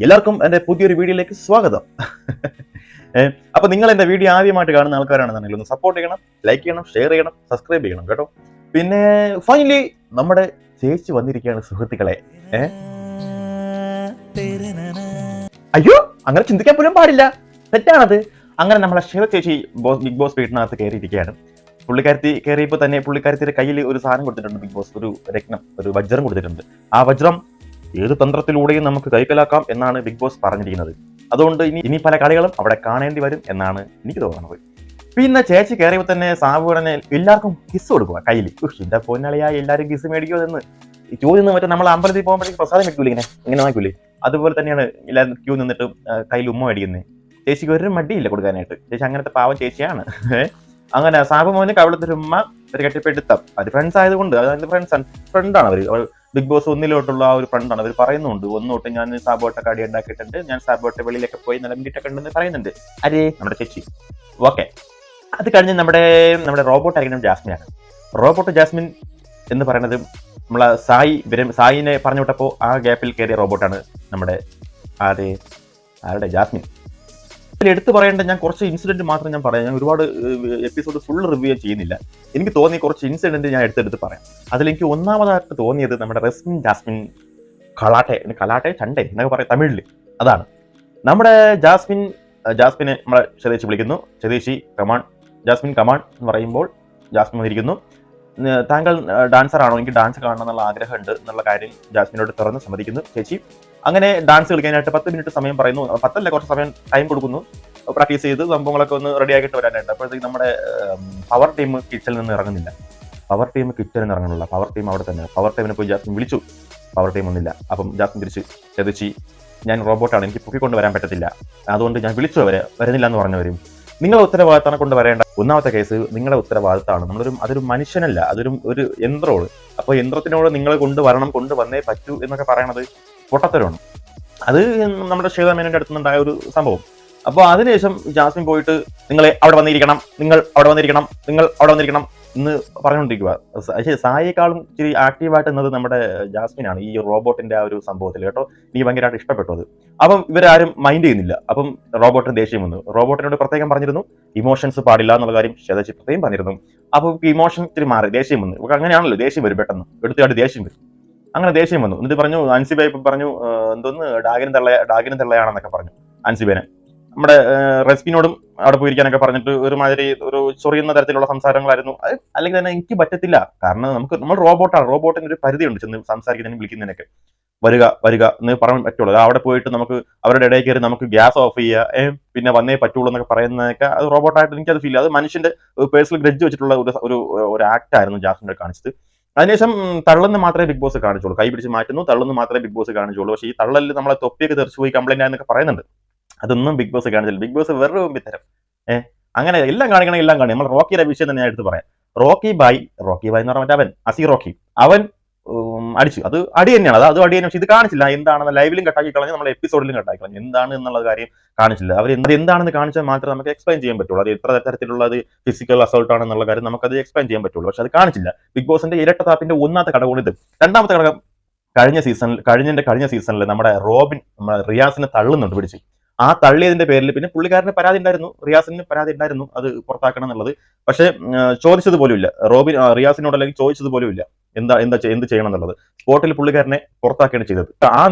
എല്ലാവർക്കും എൻ്റെ പുതിയൊരു വീഡിയോയിലേക്ക് സ്വാഗതം. അപ്പൊ നിങ്ങൾ എൻ്റെ വീഡിയോ ആദ്യമായിട്ട് കാണുന്ന ആൾക്കാരാണെന്നുണ്ടെങ്കിൽ ഒന്ന് സപ്പോർട്ട് ചെയ്യണം, ലൈക്ക് ചെയ്യണം, ഷെയർ ചെയ്യണം, സബ്സ്ക്രൈബ് ചെയ്യണം കേട്ടോ. പിന്നെ ഫൈനലി നമ്മുടെ ചേച്ചി വന്നിരിക്കുകയാണ് സുഹൃത്തുക്കളെ. അയ്യോ, അങ്ങനെ ചിന്തിക്കാൻ പോലും പാടില്ല, തെറ്റാണത്. അങ്ങനെ നമ്മളെ ഷെയർ ചേച്ചി ബിഗ് ബോസ് വീട്ടിനകത്ത് കയറിയിരിക്കുകയാണ്. പുള്ളിക്കാരത്തി കയറിയപ്പോൾ തന്നെ പുള്ളിക്കാരത്തിയുടെ കയ്യിൽ ഒരു സാധനം കൊടുത്തിട്ടുണ്ട് ബിഗ് ബോസ്, ഒരു രത്നം, ഒരു വജ്രം കൊടുത്തിട്ടുണ്ട്. ആ വജ്രം ഏത് തന്ത്രത്തിലൂടെയും നമുക്ക് കൈക്കലാക്കാം എന്നാണ് ബിഗ് ബോസ് പറഞ്ഞിരിക്കുന്നത്. അതുകൊണ്ട് ഇനി പല കളികളും അവിടെ കാണേണ്ടി വരും എന്നാണ് എനിക്ക് തോന്നുന്നത്. പിന്നെ ചേച്ചി കയറിയപ്പോൾ തന്നെ സാബുടനെ എല്ലാവർക്കും കിസ് കൊടുക്കുക കയ്യിൽ. എന്റെ പൊന്നളിയാ, എല്ലാവരും കിസ് മേടിക്കുമോ എന്ന് ക്യൂ നിന്ന് മറ്റേ നമ്മൾ അമ്പലത്തിൽ പോകുമ്പോഴേക്ക് പ്രസാദം വെക്കൂലേ, ഇങ്ങനെ വാങ്ങിക്കൂലേ, അതുപോലെ തന്നെയാണ് എല്ലാവരും ക്യൂ നിന്നിട്ട് കയ്യിൽ ഉമ്മ മേടിക്കുന്നത്. ചേച്ചിക്ക് ഒരു മടിയില്ല കൊടുക്കാനായിട്ട്. ചേച്ചി അങ്ങനത്തെ പാവം ചേച്ചിയാണ്. അങ്ങനെ സാബു മോന് കവിളത്തൊരു ഉമ്മ, ഒരു കെട്ടിപ്പെടുത്തം. അത് ഫ്രണ്ട്സ് ആയതുകൊണ്ട്, അതായത് ഫ്രണ്ടാണ് അവർ. ബിഗ് ബോസ് ഒന്നിലോട്ടുള്ള ആ ഒരു ഫ്രണ്ടാണ്. അവർ പറയുന്നുണ്ട്, ഒന്നോട്ട് ഞാൻ സാബോട്ടൊക്കെ അടി ഉണ്ടാക്കിയിട്ടുണ്ട്, ഞാൻ സാബോട്ടെ വെളിയിലൊക്കെ പോയി നിലമിട്ടൊക്കെ ഉണ്ടെന്ന് പറയുന്നുണ്ട്. അരേ നമ്മുടെ ചേച്ചി. ഓക്കെ, അത് കഴിഞ്ഞ് നമ്മുടെ റോബോട്ട് ആയിരിക്കണം ജാസ്മിനാണ്. റോബോട്ട് ജാസ്മിൻ എന്ന് പറയുന്നത് നമ്മളെ സായിനെ പറഞ്ഞു വിട്ടപ്പോൾ ആ ഗ്യാപ്പിൽ കയറിയ റോബോട്ടാണ് നമ്മുടെ ആരുടെ ജാസ്മിൻ. എടുത്തു പറയേണ്ട ഞാൻ കുറച്ച് ഇൻസിഡന്റ് മാത്രം ഞാൻ പറയാം. ഞാൻ ഒരുപാട് എപ്പിസോഡ് ഫുൾ റിവ്യൂ ചെയ്യുന്നില്ല. എനിക്ക് തോന്നിയ കുറച്ച് ഇൻസിഡന്റ് ഞാൻ എടുത്തെടുത്ത് പറയാം. അതിലെനിക്ക് ഒന്നാമതായിട്ട് തോന്നിയത് നമ്മുടെ റസ്മിൻ ജാസ്മിൻ കലാട്ടെ ചണ്ടേ എന്നൊക്കെ പറയാം തമിഴിൽ. അതാണ് നമ്മുടെ ജാസ്മിനെ നമ്മളെ സ്വദേശി വിളിക്കുന്നു. സ്വദേശി കമാൺ, ജാസ്മിൻ കമാൺ എന്ന് പറയുമ്പോൾ ജാസ്മിൻ വന്നിരിക്കുന്നു. താങ്കൾ ഡാൻസർ ആണോ, എനിക്ക് ഡാൻസ് കാണണം എന്നുള്ള ആഗ്രഹമുണ്ട് എന്നുള്ള കാര്യം ജാസ്മിനോട് തുറന്ന് സമ്മതിക്കുന്നു ചേച്ചി. അങ്ങനെ ഡാൻസ് കളിക്കാനായിട്ട് 10 മിനിറ്റ് സമയം പറയുന്നു. 10 കുറച്ച് സമയം ടൈം കൊടുക്കുന്നു. പ്രാക്ടീസ് ചെയ്ത് സംഭവങ്ങളൊക്കെ ഒന്ന് റെഡി ആക്കിയിട്ട് വരാനായിട്ട്. അപ്പോഴത്തേക്ക് നമ്മുടെ പവർ ടീം കിച്ചണിൽ നിന്ന് ഇറങ്ങുന്നില്ല. പവർ ടീം അവിടെ തന്നെ. പവർ ടീമിനെ പോയി ജാസ്മിൻ വിളിച്ചു. പവർ ടീം ഒന്നില്ല. അപ്പം ജാസ്മിൻ തിരിച്ച് ചേച്ചി, ഞാൻ റോബോട്ടാണ്, എനിക്ക് പൊക്കിക്കൊണ്ട് വരാൻ പറ്റത്തില്ല, അതുകൊണ്ട് ഞാൻ വിളിച്ചു വരുന്നില്ല എന്ന് പറഞ്ഞവരും. നിങ്ങളുടെ ഉത്തരവാദിത്തമാണ് കൊണ്ട് വരേണ്ട. ഒന്നാമത്തെ കേസ് നിങ്ങളുടെ ഉത്തരവാദിത്തമാണ്. അതൊരു മനുഷ്യനല്ല, ഒരു യന്ത്രമാണ്. അപ്പോൾ യന്ത്രത്തിനോട് നിങ്ങൾ കൊണ്ടുവന്നേ പറ്റൂ എന്നൊക്കെ പറയണത് പൊട്ടത്തരമാണ്. അത് നമ്മുടെ ശ്വേതാമേനോന്റെ അടുത്തുനിന്നുണ്ടായ ഒരു സംഭവം. അപ്പോൾ അതിനുശേഷം ജാസ്മിൻ പോയിട്ട് നിങ്ങൾ അവിടെ വന്നിരിക്കണം എന്ന് പറഞ്ഞുകൊണ്ടിരിക്കുക. പക്ഷേ സായിയേക്കാളും ഇച്ചിരി ആക്റ്റീവായിട്ട് എന്നത് നമ്മുടെ ജാസ്മിനാണ് ഈ റോബോട്ടിന്റെ ആ ഒരു സംഭവത്തിൽ കേട്ടോ. എനിക്ക് ഭയങ്കരമായിട്ട് ഇഷ്ടപ്പെട്ടു അത്. അപ്പം ഇവരാരും മൈൻഡ് ചെയ്യുന്നില്ല. അപ്പം റോബോട്ടിന് ദേഷ്യം വന്നു. റോബോട്ടിനോട് പ്രത്യേകം പറഞ്ഞിരുന്നു ഇമോഷൻസ് പാടില്ല എന്നുള്ള കാര്യം ചേച്ചി പ്രത്യേകം പറഞ്ഞിരുന്നു. അപ്പോൾ ഇമോഷൻ ഇച്ചിരി മാറി, ദേഷ്യം വന്നു. ഇവർക്ക് അങ്ങനെയാണല്ലോ, ദേഷ്യം വരും പെട്ടെന്ന്, എടുത്തുകാട്ട് ദേഷ്യം വരും. അങ്ങനെ ദേഷ്യം വന്നു. എന്നിട്ട് പറഞ്ഞു അൻസിബ ഇപ്പം പറഞ്ഞു എന്തോന്ന് ഡാഗിന് തെള്ളയാണെന്നൊക്കെ പറഞ്ഞു അൻസിബേനെ. നമ്മുടെ റെസ്പിനോടും അവിടെ പോയിരിക്കാനൊക്കെ പറഞ്ഞിട്ട് ഒരുമാതിരി ഒരു ചൊറിയുന്ന തരത്തിലുള്ള സംസാരങ്ങളായിരുന്നു. അല്ലെങ്കിൽ തന്നെ എനിക്ക് പറ്റത്തില്ല. കാരണം നമ്മൾ റോബോട്ടാണ്. റോബോട്ടിന് ഒരു പരിധിയുണ്ട് ചെന്ന് സംസാരിക്കുന്നതിനും വിളിക്കുന്നതിനൊക്കെ. വരിക എന്ന് പറയാൻ പറ്റുള്ളൂ. അവിടെ പോയിട്ട് നമുക്ക് അവരുടെ ഇടയിൽ കയറി നമുക്ക് ഗ്യാസ് ഓഫ് ചെയ്യുക, പിന്നെ വന്നേ പറ്റുള്ളൂ എന്നൊക്കെ പറയുന്നതൊക്കെ അത് റോബോട്ടായിട്ട് എനിക്കത് ഫീൽ. അത് മനുഷ്യന്റെ പേഴ്സണൽ ഗ്രഡ്ജ് വെച്ചിട്ടുള്ള ഒരു ആക്ട് ആയിരുന്നു ജാസ്മിനെ കാണിച്ചത്. അതിനുശേഷം തള്ളെന്ന് മാത്രമേ ബിഗ് ബോസ് കാണിച്ചുള്ളൂ. കൈ പിടിച്ച് മാറ്റുന്നു, തള്ളെന്ന് മാത്രമേ ബിഗ് ബോസ് കാണിച്ചുള്ളൂ. പക്ഷേ ഈ തള്ളലിൽ നമ്മളെ തൊപ്പിയൊക്കെ തെറിച്ചു പോയി കംപ്ലൈന്റ് ആയെന്നൊക്കെ പറയുന്നുണ്ട്. അതൊന്നും ബിഗ് ബോസ് കാണിച്ചില്ല. ബിഗ് ബോസ് വെറുതെ വിത്തരം. അങ്ങനെ എല്ലാം കാണിക്കണം. നമ്മൾ റോക്കിയുടെ വിഷയം തന്നെ ഞാൻ എടുത്ത് പറയാം. റോക്കി ബായ് എന്ന് പറഞ്ഞാൽ അവൻ അസി റോക്കി, അവൻ അടിച്ചു. അത് അടി തന്നെയാണ്. അത് അടി തന്നെ. പക്ഷെ ഇത് കാണിച്ചില്ല എന്താണെന്ന്. ലൈവിലും കട്ടാക്കി കളഞ്ഞു, നമ്മൾ എപ്പിസോഡിലും കട്ടാക്കി കളഞ്ഞു. എന്താണ് എന്നുള്ള കാര്യം കാണിച്ചില്ല. അവർ എന്താണെന്ന് കാണിച്ചാൽ മാത്രമേ നമുക്ക് എക്സ്പ്ലെയിൻ ചെയ്യാൻ പറ്റുള്ളൂ. അത് എത്ര തരത്തിലുള്ള ഫിസിക്കൽ അസോൾട്ട് ആണെന്നുള്ള കാര്യം നമുക്കത് എക്സ്പ്ലെയിൻ ചെയ്യാൻ പറ്റുള്ളൂ. പക്ഷെ അത് കാണിച്ചില്ല. ബിഗ് ബോസിന്റെ ഇരട്ടത്താപ്പിന്റെ ഒന്നാമത്തെ ഘടകമാണ് ഇത്. രണ്ടാമത്തെ ഘടകം, കഴിഞ്ഞ സീസണിൽ നമ്മുടെ റോബിൻ റിയാസിനെ തള്ളുന്നുണ്ട് പിടിച്ച്. ആ തള്ളിയതിന്റെ പേരിൽ പിന്നെ പുള്ളിക്കാരന് പരാതി ഉണ്ടായിരുന്നു, റിയാസിന് പരാതി ഉണ്ടായിരുന്നു അത് പുറത്താക്കണം എന്നുള്ളത്. പക്ഷെ ചോദിച്ചത് പോലും ഇല്ല റിയാസിനോട്, അല്ലെങ്കിൽ ചോദിച്ചത് പോലും ഇല്ല എന്ത് ചെയ്യണം എന്നുള്ളത്. സ്പോട്ടിൽ പുള്ളിക്കാരനെ പുറത്താക്കുകയാണ് ചെയ്തത്.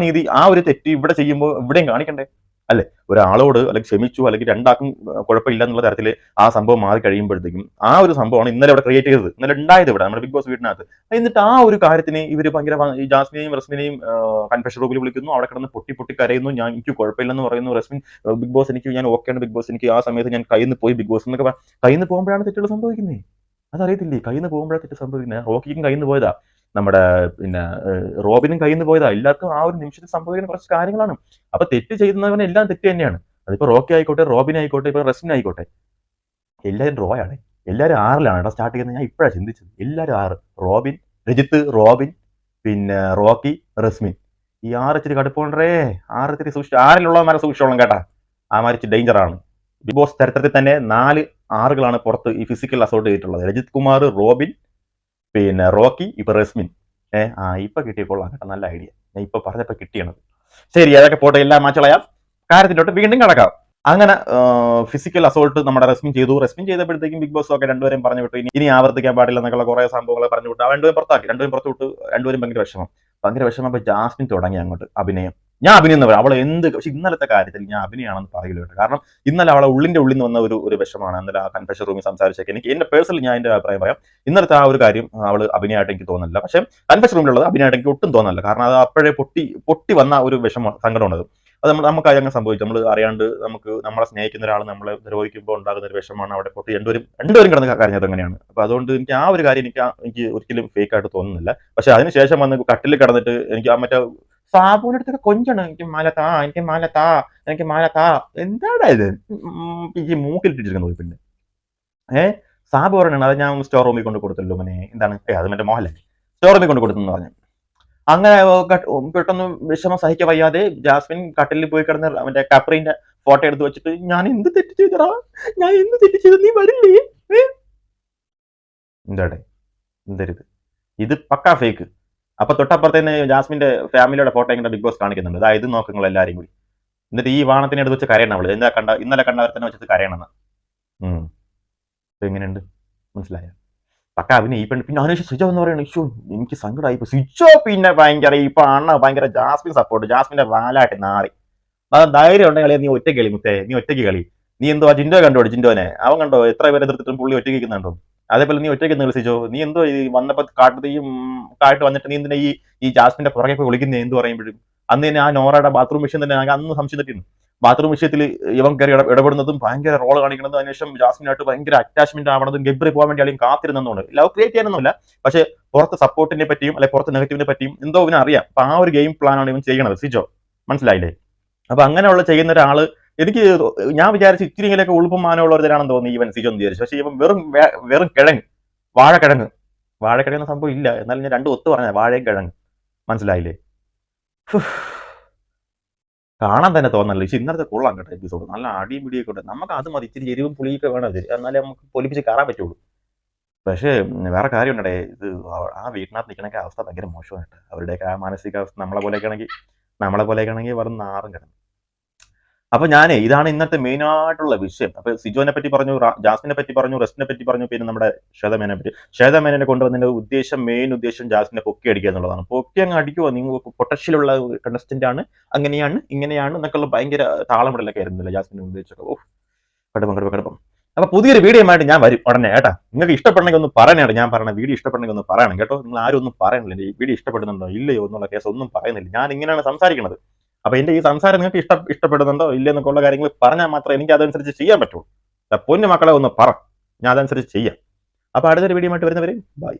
ആ ഒരു തെറ്റ് ഇവിടെ ചെയ്യുമ്പോൾ ഇവിടെയും കാണിക്കണ്ടേ അല്ലെ? ഒരാളോട് അല്ലെങ്കിൽ ക്ഷമിച്ചു, അല്ലെങ്കിൽ രണ്ടാക്കും കുഴപ്പമില്ല എന്നുള്ള തരത്തിൽ ആ സംഭവം മാറി കഴിയുമ്പോഴത്തേക്കും ആ ഒരു സംഭവമാണ് ഇന്നലെ ഇവിടെ ക്രിയേറ്റ് ചെയ്തത്, ഇന്നലെ ഉണ്ടായത് ഇവിടെ നമ്മുടെ ബിഗ് ബോസ് വീടിനകത്ത്. എന്നിട്ട് ആ ഒരു കാര്യത്തിന് ഇവർ ഭയങ്കര ഈ ജാസ്മിനെയും റസ്മിനെയും കൺഫെഷൻ റൂമിൽ വിളിക്കുന്നു. അവിടെ കിടന്ന് പൊട്ടി കരയുന്നു. എനിക്ക് കുഴപ്പമില്ലെന്ന് പറയുന്നു റസ്മിൻ. ബിഗ് ബോസ് ഞാൻ ഓക്കെയാണ്, ബിഗ് ബോസ് എനിക്ക് ആ സമയത്ത് ഞാൻ കയ്യിൽ നിന്ന് പോയി ബിഗ് ബോസ് എന്നൊക്കെ. കയ്യിൽ നിന്ന് പോകുമ്പോഴാണ് തെറ്റുകൾ സംഭവിക്കുന്നത്. അതറിയത്തില്ലേ? കയ്യിൽ നിന്ന് പോകുമ്പോഴാണ് തെറ്റ് സംഭവിക്കുന്നത്. റോക്കിക്കും കയ്യിൽ നിന്ന് പോയതാ, നമ്മുടെ പിന്നെ റോബിനും കയ്യിൽ നിന്ന് പോയതാ. എല്ലാവർക്കും ആ ഒരു നിമിഷത്തിൽ സംഭവിക്കുന്ന കുറച്ച് കാര്യങ്ങളാണ്. അപ്പൊ തെറ്റ് ചെയ്യുന്നവന് എല്ലാം തെറ്റ് തന്നെയാണ്. അതിപ്പോ റോക്കി ആയിക്കോട്ടെ, റോബിൻ ആയിക്കോട്ടെ, ഇപ്പൊ റസ്മിൻ ആയിക്കോട്ടെ, എല്ലാവരും റോയാണ്. എല്ലാവരും 6ലാണ് സ്റ്റാർട്ട് ചെയ്യുന്നത്. ഞാൻ ഇപ്പോഴാണ് ചിന്തിച്ചത്. എല്ലാവരും 6. രജിത്ത്, റോബിൻ, പിന്നെ റോക്കി, റസ്മിൻ. ഈ 6 ഇച്ചിരി കടുപ്പമുണ്ടേ. 6 ഇച്ചിരി സൂക്ഷിച്ചു. 6-ലുള്ളവന്മാരെ സൂക്ഷിച്ചോളം കേട്ടാ. ആ മാതിരി ഡേഞ്ചറാണ്. ബിഗ് ബോസ് ചരിത്രത്തിൽ തന്നെ 4 6കളാണ് പുറത്ത് ഈ ഫിസിക്കൽ അസോൾട്ട് ചെയ്തിട്ടുള്ളത്. രജിത് കുമാർ, റോബിൻ, പിന്നെ റോക്കി, ഇപ്പൊ റസ്മിൻ. ഇപ്പൊ കിട്ടിയപ്പോൾ കേട്ടോ, നല്ല ഐഡിയ. ഞാൻ ഇപ്പൊ പറഞ്ഞപ്പോ കിട്ടിയാണത്. ശരി, അതൊക്കെ പോട്ടെ, എല്ലാം മാച്ചളയാം, കാര്യത്തിലോട്ട് വീണ്ടും കിടക്കാം. അങ്ങനെ ഫിസിക്കൽ അസോൾട്ട് നമ്മുടെ റെസ്മിൻ ചെയ്തു. റെസ്മിൻ ചെയ്തപ്പോഴത്തേക്കും ബിഗ് ബോസ് ഒക്കെ രണ്ടുപേരും പറഞ്ഞു വിട്ടു, ഇനി ആവർത്തിക്കാൻ പാടില്ല എന്നൊക്കെയുള്ള കുറെ സംഭവങ്ങൾ പറഞ്ഞു വിട്ടു. രണ്ടുപേരും പുറത്താക്കി, രണ്ടുപേരും പുറത്തു വിട്ടു. രണ്ടുപേരും ഭയങ്കര വിഷമം. അപ്പൊ ജാസ്മിൻ തുടങ്ങി അങ്ങോട്ട് അഭിനയം. ഞാൻ അഭിനയം എന്ന് പറയാം, അവൾ എന്ത്, പക്ഷെ ഇന്നലത്തെ കാര്യത്തിൽ ഞാൻ അഭിനയാണെന്ന് പറയില്ല കേട്ടോ. കാരണം ഇന്നലെ അവളെ ഉള്ളിന്റെ ഉള്ളിൽ നിന്ന് വന്ന ഒരു വിഷമാണ്. ഇന്നലെ ആ കൺഫെഷൻ റൂമിൽ സംസാരിച്ചൊക്കെ എനിക്ക് എന്റെ പേഴ്സണലി ഞാൻ എന്റെ അഭിപ്രായം പറയാം, ഇന്നലത്തെ ആ ഒരു കാര്യം അവൾ അഭിനയമായിട്ട് എനിക്ക് തോന്നുന്നില്ല. പക്ഷെ കൺഫെഷൻ റൂമിലുള്ളത് അഭിനയമായിട്ട് എനിക്ക് ഒട്ടും തോന്നുന്നില്ല. കാരണം അത് അപ്പോഴേ പൊട്ടി വന്ന ഒരു സങ്കടമുണ്ട്. അത് നമുക്ക് അങ്ങനെ സംഭവിച്ചു, നമ്മൾ അറിയാണ്ട് നമുക്ക് നമ്മളെ സ്നേഹിക്കുന്ന ഒരാൾ നമ്മളെ ദ്രോഹിക്കുമ്പോൾ ഉണ്ടാകുന്ന ഒരു വിഷമാണ് അവിടെ പൊട്ടി രണ്ടുപേരും കിടന്ന് കരഞ്ഞത് അങ്ങനെയാണ്. അപ്പൊ അതുകൊണ്ട് എനിക്ക് ആ ഒരു കാര്യം എനിക്ക് ഒരിക്കലും ഫേക്ക് ആയിട്ട് തോന്നുന്നില്ല. പക്ഷെ അതിനുശേഷം വന്ന് കട്ടിൽ കിടന്നിട്ട് എനിക്ക് ആ മറ്റേ സാബുവിന്റെ അടുത്തൊക്കെ കൊഞ്ചാണ്, എനിക്ക് എനിക്ക് മാല താ എന്താടാ ഇത് ഈ മൂക്കിലിട്ടിരിക്കുന്നത് പോയി. പിന്നെ സാബു പറയണ അത് ഞാൻ സ്റ്റോർ റൂമിൽ കൊണ്ട് കൊടുത്തല്ലോ മനെ, എന്താണ് അത് മറ്റേ മോഹല്ലേ സ്റ്റോർ റൂമിൽ കൊണ്ട് കൊടുത്തെന്ന് പറഞ്ഞു. അങ്ങനെ പെട്ടെന്ന് വിഷമം സഹിക്കാൻ വയ്യാതെ ജാസ്മിൻ കട്ടിലിൽ പോയി കിടന്ന് മറ്റേ കപ്രീന്റെ ഫോട്ടോ എടുത്ത് വെച്ചിട്ട്, ഞാൻ എന്ത് തെറ്റ് ചെയ്തടാ, ഞാൻ എന്ത് തെറ്റ് ചെയ്ത, നീ വരില്ലേ? എന്താടേ എന്തരുത്, ഇത് പക്കാ ഫേക്ക്. അപ്പൊ തൊട്ടപ്പുറത്തേന് ജാസ്മിന്റെ ഫാമിലിയുടെ ഫോട്ടോ ഇങ്ങനെ ബിഗ് ബോസ് കാണിക്കുന്നുണ്ട്. അതായത് ഇത് നോക്കുങ്ങൾ എല്ലാരും കൂടി. എന്നിട്ട് ഈ വാണത്തിനെ എടുത്ത് വെച്ച് കരയണം അവള്. ഇന്നലെ കണ്ടവർ തന്നെ വെച്ചിട്ട് കരയണമെന്ന്. എങ്ങനെയുണ്ട്, മനസ്സിലായോ? പക്ക അഭിനയം. ഈ പിന്നെ അതിനുശേഷം സിജോ എന്ന് പറയുന്നത്, ഇഷ്യൂ എനിക്ക് സങ്കടമായി. സിജോ പിന്നെ ഭയങ്കര ഇപ്പൊ ഭയങ്കര ജാസ്മിൻ സപ്പോർട്ട്, ജാസ്മിന്റെ വാലാട്ടി നാറി. അത് ധൈര്യം ഉണ്ടെങ്കിൽ നീ ഒറ്റയ്ക്ക് കളി മുത്തേ, നീ ഒറ്റയ്ക്ക് കളി. നീ എന്തോ ജിൻഡോ കണ്ടോ, ജിൻഡോനെ അവൻ കണ്ടോ എത്ര പേരെ എതിർത്തിട്ടും പുള്ളി ഒറ്റയ്ക്ക് നിൽക്കുന്നുണ്ടോ? അതേപോലെ നീ ഒറ്റയ്ക്ക് നിന്ന് സിജോ, നീ എന്തോ ഈ വന്നപ്പോ കാട്ട് വന്നിട്ട് നീ എന്തിനാ ഈ ജാസ്മിന്റെ പുറകെ പോയി വിളിക്കുന്നേ എന്ത് പറയുമ്പോഴും? അന്ന് തന്നെ ആ നോറയുടെ ബാത്റൂം വിഷയം തന്നെ അന്ന് സംശയം തട്ടിയിരുന്നു. ബാത്റൂം വിഷയത്തിൽ ഇവൻ കയറി ഇടപെടുന്നതും ഭയങ്കര റോൾ കാണിക്കുന്നതും അതിനുശേഷം ജാസ്മിനായിട്ട് ഭയങ്കര അറ്റാച്ച്മെന്റ് ആവണതും ഗബ്രി പോകാൻ വേണ്ടി അല്ലെങ്കിൽ കാത്തിരുന്നതുകൊണ്ട് ലവ് ക്രിയേറ്റ് ചെയ്യാനൊന്നുമില്ല. പക്ഷെ പുറത്ത് സപ്പോർട്ടിനെ പറ്റിയും അല്ലെങ്കിൽ പുറത്ത് നെഗറ്റീവിനെ പറ്റിയും എന്തോ ഇവന് അറിയാം. അപ്പൊ ആ ഒരു ഗെയിം പ്ലാനാണ് ഇവൻ ചെയ്യണത് സിജോ, മനസ്സിലായില്ലേ? അപ്പൊ അങ്ങനെയുള്ള ചെയ്യുന്ന ഒരാള് എനിക്ക് ഞാൻ വിചാരിച്ചു ഇത്തിരിയിലൊക്കെ ഉളുപ്പും മാനമുള്ളവരാണെന്ന് തോന്നി ഇവൻ സിജോ എന്ന് വിചാരിച്ചു. പക്ഷെ ഇവൻ വെറും കിഴങ്ങ്, വാഴക്കിഴങ്ങ് സംഭവം ഇല്ല. എന്നാലും ഞാൻ രണ്ടും ഒത്തു പറഞ്ഞ വാഴയും കിഴങ്ങ്, മനസ്സിലായില്ലേ? കാണാൻ തന്നെ തോന്നല്ല. പക്ഷെ ഇന്നലത്തെ കൊള്ളാം കേട്ടോ എപ്പിസോഡ്, നല്ല അടിയും പിടിയൊക്കെ ഉണ്ട്. നമുക്ക് അത് മതി, ഇച്ചിരി എരിവും പുളിയൊക്കെ വേണം അത്, എന്നാലേ നമുക്ക് പൊലിപ്പിച്ച് കയറാൻ പറ്റുള്ളൂ. പക്ഷേ വേറെ കാര്യം ഉണ്ടേ, ഇത് ആ വീട്ടിനകത്ത് നിൽക്കണൊക്കെ അവസ്ഥ ഭയങ്കര മോശമായിട്ട്. അവരുടെയൊക്കെ ആ മാനസികാവസ്ഥ നമ്മളെ പോലെയൊക്കെ ആണെങ്കിൽ വെറും നാറും കിടന്നു. അപ്പൊ ഇതാണ് ഇന്നത്തെ മെയിൻ ആയിട്ടുള്ള വിഷയം. അപ്പൊ സിജോനെ പറ്റി പറഞ്ഞു, ജാസ്മിനെ പറ്റി പറഞ്ഞു, റെസ്റ്റിനെ പറ്റി പറഞ്ഞു, പിന്നെ നമ്മുടെ ശ്വേതമേനെ കൊണ്ടുവന്നതിന്റെ മെയിൻ ഉദ്ദേശം ജാസ്മിനെ പൊക്കി അടിക്കുക എന്നുള്ളതാണ്. പൊക്കി അങ്ങ് അടിക്കുമോ, നിങ്ങൾ പൊട്ടൻഷ്യലുള്ള കണ്ടസ്റ്റന്റ് ആണ്, അങ്ങനെയാണ് ഇങ്ങനെയാണ് എന്നൊക്കെയുള്ള ഭയങ്കര താളമിടലൊക്കെ ആയിരുന്നില്ല ജാസ്മിനെ ഉദ്ദേശിച്ചൊക്കെ. ഓ കടുപ്പം. അപ്പൊ പുതിയൊരു വീഡിയോ ആയിട്ട് ഞാൻ വരും ഉടനെ കേട്ടാ. നിങ്ങൾക്ക് ഇഷ്ടപ്പെടണമെങ്കിൽ ഒന്ന് പറയണേ, ഞാൻ പറഞ്ഞ വീഡിയോ ഇഷ്ടപ്പെടണമെങ്കിൽ ഒന്ന് പറയണം കേട്ടോ. നിങ്ങൾ ആരും ഒന്നും പറയണില്ല, ഈ വീഡിയോ ഇഷ്ടപ്പെടുന്നുണ്ടോ ഇല്ലയോ എന്നുള്ള കേസ് ഒന്നും പറയുന്നില്ല. ഞാൻ ഇങ്ങനെയാണ് സംസാരിക്കുന്നത്. അപ്പൊ എന്റെ ഈ സംസാരം നിങ്ങൾക്ക് ഇഷ്ടപ്പെടുന്നുണ്ടോ ഇല്ലെന്നൊക്കെയുള്ള കാര്യങ്ങൾ പറഞ്ഞാൽ മാത്രമേ എനിക്ക് അതനുസരിച്ച് ചെയ്യാൻ പറ്റുള്ളൂ. പൊന്നു മക്കളെ ഒന്ന് പറ, ഞാൻ അതനുസരിച്ച് ചെയ്യാം. അപ്പൊ അടുത്തൊരു വീഡിയോ ആയിട്ട് വരുന്നവരെ ബൈ.